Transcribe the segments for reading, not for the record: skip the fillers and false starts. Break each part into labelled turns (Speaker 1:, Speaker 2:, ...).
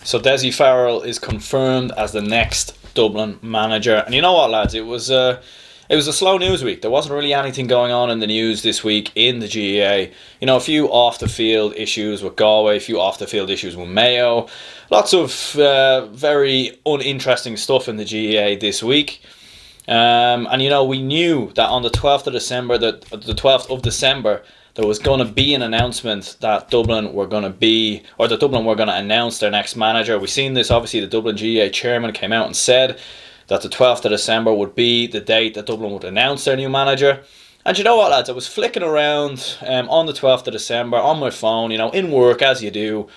Speaker 1: So Dessie Farrell is confirmed as the next Dublin manager. And you know what, lads? It was a slow news week. There wasn't really anything going on in the news this week in the GAA. You know, a few off the field issues with Galway, a few off the field issues with Mayo. Lots of very uninteresting stuff in the GAA this week. And you know, we knew that on the 12th of December, there was going to be an announcement that Dublin were going to announce their next manager. We've seen this, obviously, the Dublin GAA chairman came out and said that the 12th of December would be the date that Dublin would announce their new manager. And you know what, lads, I was flicking around on the 12th of December on my phone, you know, in work, as you do,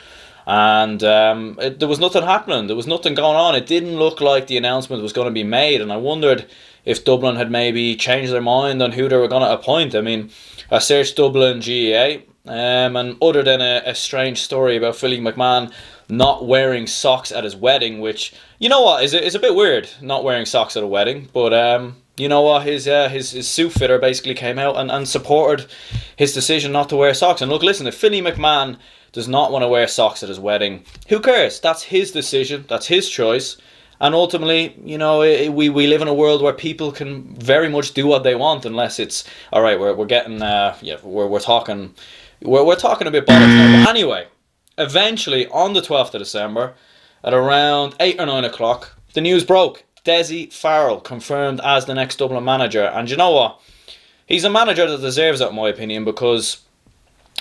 Speaker 1: and there was nothing happening. There was nothing going on. It didn't look like the announcement was going to be made, and I wondered if Dublin had maybe changed their mind on who they were going to appoint. I mean, I searched Dublin GAA, and other than a strange story about Philly McMahon not wearing socks at his wedding, which, you know what, is a bit weird, not wearing socks at a wedding, but you know what, his suit fitter basically came out and supported his decision not to wear socks. And look, listen, if Philly McMahon does not want to wear socks at his wedding, who cares? That's his decision, that's his choice. And ultimately, you know, we live in a world where people can very much do what they want, unless it's all right. We're getting we're talking a bit bollocks now. But anyway, eventually on the 12th of December, at around 8 or 9 o'clock, the news broke. Dessie Farrell confirmed as the next Dublin manager, and you know what? He's a manager that deserves it, in my opinion, because,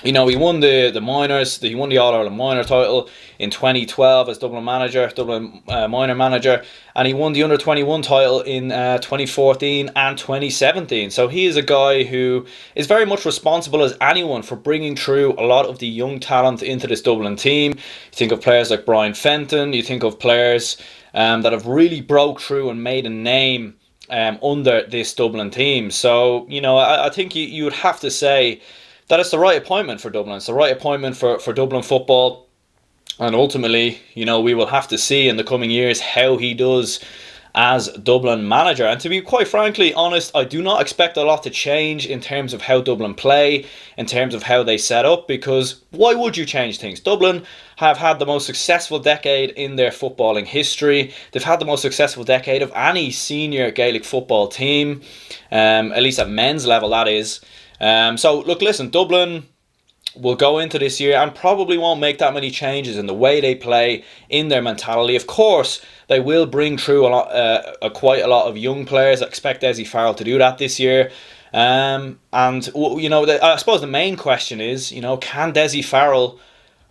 Speaker 1: you know, he won the minors. He won the All-Ireland minor title in 2012 as Dublin minor manager, and he won the under-21 title in 2014 and 2017. So he is a guy who is very much responsible as anyone for bringing through a lot of the young talent into this Dublin team. You think of players like Brian Fenton. You think of players that have really broke through and made a name under this Dublin team. So, you know, I think you would have to say that it's the right appointment for Dublin. It's the right appointment for Dublin football. And ultimately, you know, we will have to see in the coming years how he does as Dublin manager. And to be quite frankly honest, I do not expect a lot to change in terms of how Dublin play, in terms of how they set up, because why would you change things? Dublin have had the most successful decade in their footballing history. They've had the most successful decade of any senior Gaelic football team, at least at men's level, that is. So look, listen, Dublin will go into this year and probably won't make that many changes in the way they play, in their mentality. Of course, they will bring through quite a lot of young players. I expect Dessie Farrell to do that this year. And you know, I suppose the main question is, you know, can Dessie Farrell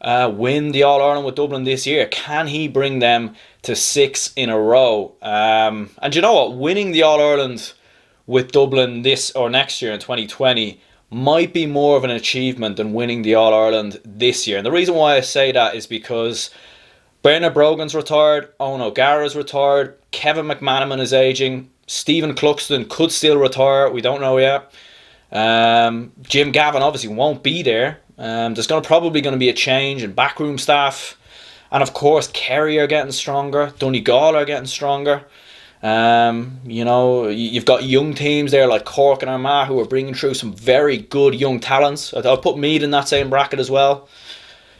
Speaker 1: win the All-Ireland with Dublin this year? Can he bring them to 6 in a row? And you know what, winning the All-Ireland with Dublin this or next year in 2020 might be more of an achievement than winning the All-Ireland this year. And the reason why I say that is because Bernard Brogan's retired, Owen O'Gara's retired, Kevin McManaman is aging, Stephen Cluxton could still retire, we don't know yet. Jim Gavin obviously won't be there. There's probably going to be a change in backroom staff. And of course, Kerry are getting stronger, Donegal are getting stronger. You know, you've got young teams there like Cork and Armagh who are bringing through some very good young talents. I'll put Meath in that same bracket as well.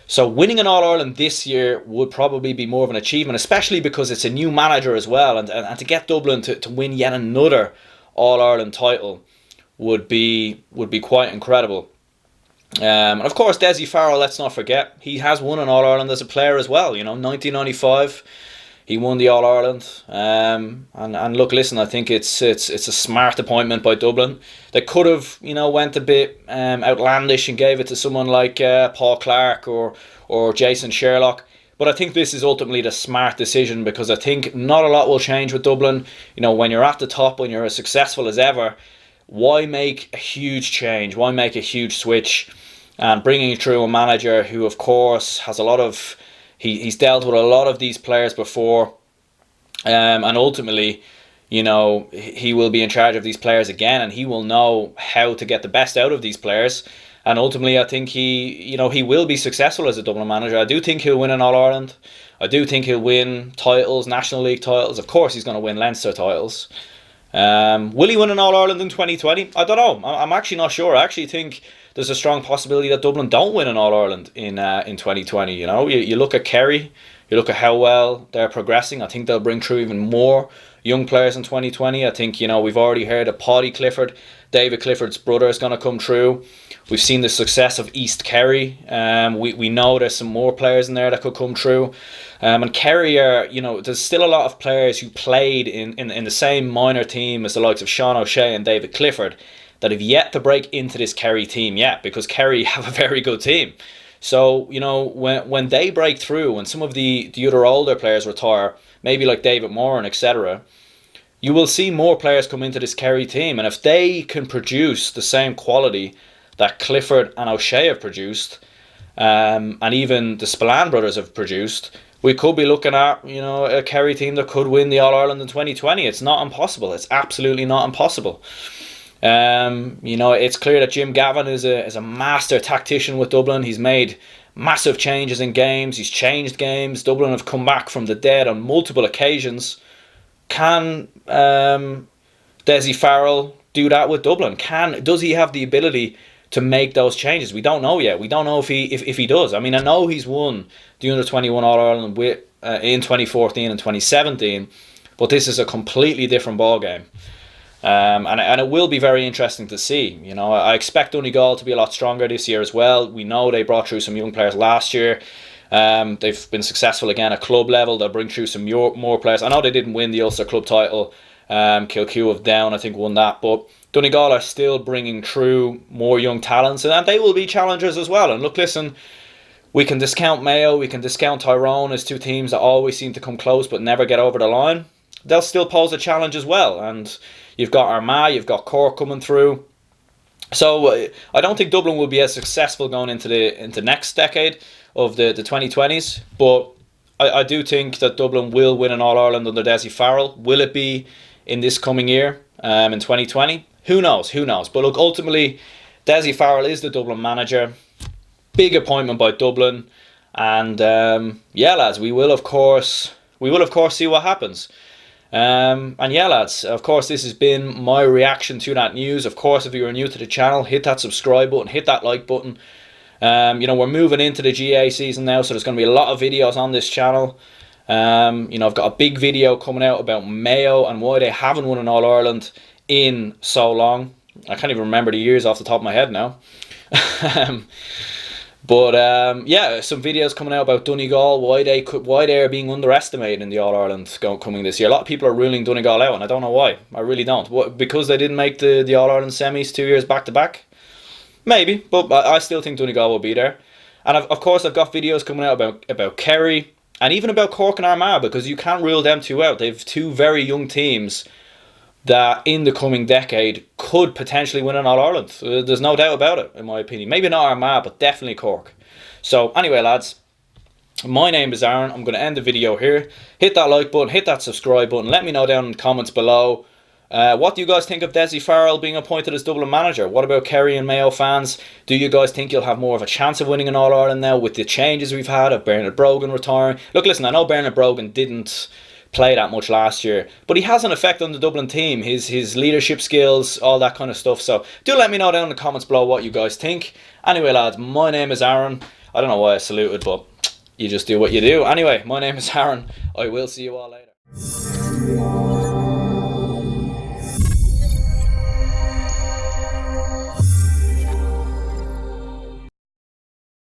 Speaker 1: So winning an All-Ireland this year would probably be more of an achievement, especially because it's a new manager as well. And to get Dublin to win yet another All-Ireland title would be quite incredible. And of course, Dessie Farrell, let's not forget, he has won an All-Ireland as a player as well. You know, 1995. He won the All-Ireland, and look, listen, I think it's a smart appointment by Dublin. They could have, you know, went a bit outlandish and gave it to someone like Paul Clark or Jason Sherlock, but I think this is ultimately the smart decision, because I think not a lot will change with Dublin. You know, when you're at the top, when you're as successful as ever, why make a huge change? Why make a huge switch? And bringing through a manager who, of course, has a lot of He's dealt with a lot of these players before, and ultimately, you know, he will be in charge of these players again, and he will know how to get the best out of these players. And ultimately, I think he will be successful as a Dublin manager. I do think he'll win an All-Ireland. I do think he'll win titles, National League titles. Of course, he's going to win Leinster titles. Will he win an All-Ireland in 2020? I don't know. I'm actually not sure. I actually think there's a strong possibility that Dublin don't win an All-Ireland in 2020. You know, you look at Kerry, You look at how well they're progressing. I think they'll bring through even more young players in 2020. I think, we've already heard of Paddy Clifford. David Clifford's brother is going to come through. We've seen the success of East Kerry. We know there's some more players in there that could come through. And Kerry are, there's still a lot of players who played in the same minor team as the likes of Sean O'Shea and David Clifford that have yet to break into this Kerry team yet, because Kerry have a very good team. So, when they break through, when some of the other older players retire, maybe like David Moran, etc., you will see more players come into this Kerry team. And if they can produce the same quality that Clifford and O'Shea have produced, and even the Spillane brothers have produced, we could be looking at, a Kerry team that could win the All-Ireland in 2020. It's not impossible. It's absolutely not impossible. It's clear that Jim Gavin is a master tactician with Dublin. He's made massive changes in games. He's changed games. Dublin have come back from the dead on multiple occasions. Can Dessie Farrell do that with Dublin? Does he have the ability to make those changes? We don't know yet. We don't know if he does. I mean, I know he's won the Under-21 All-Ireland in 2014 and 2017, but this is a completely different ballgame. And it will be very interesting to see. I expect Donegal to be a lot stronger this year as well. We know they brought through some young players last year. They've been successful again at club level. They'll bring through some more players. I know they didn't win the Ulster Club title. Kilcoo of Down, I think, won that. But Donegal are still bringing through more young talents, and they will be challengers as well. And look, listen, we can discount Mayo, we can discount Tyrone as two teams that always seem to come close but never get over the line. They'll still pose a challenge as well. And you've got Armagh, you've got Cork coming through. So I don't think Dublin will be as successful going into next decade of the 2020s. But I do think that Dublin will win an All-Ireland under Dessie Farrell. Will it be in this coming year, in 2020? Who knows? But look, ultimately, Dessie Farrell is the Dublin manager. Big appointment by Dublin. And lads, we will of course see what happens. And yeah, lads, of course, this has been my reaction to that news. Of course, if you are new to the channel, hit that subscribe button, hit that like button. We're moving into the GA season now, so there's going to be a lot of videos on this channel. I've got a big video coming out about Mayo and why they haven't won an All-Ireland in so long. I can't even remember the years off the top of my head now. But some videos coming out about Donegal, why they are being underestimated in the All-Ireland coming this year. A lot of people are ruling Donegal out, and I don't know why. I really don't. What, because they didn't make the All-Ireland semis 2 years back to back? Maybe, but I still think Donegal will be there. And of course, I've got videos coming out about Kerry and even about Cork and Armagh, because you can't rule them two out. They've two very young teams that in the coming decade could potentially win an All-Ireland. There's no doubt about it, in my opinion. Maybe not Armagh, but definitely Cork. So anyway, lads, my name is Aaron. I'm going to end the video here. Hit that like button, hit that subscribe button. Let me know down in the comments below. What do you guys think of Dessie Farrell being appointed as Dublin manager? What about Kerry and Mayo fans? Do you guys think you'll have more of a chance of winning an All-Ireland now with the changes we've had of Bernard Brogan retiring? Look, listen, I know Bernard Brogan didn't play that much last year, but he has an effect on the Dublin team, his leadership skills, all that kind of stuff. So do let me know down in the comments below what you guys think. Anyway, lads, my name is Aaron. I don't know why I saluted, but you just do what you do. Anyway, my name is Aaron. I will see you all later.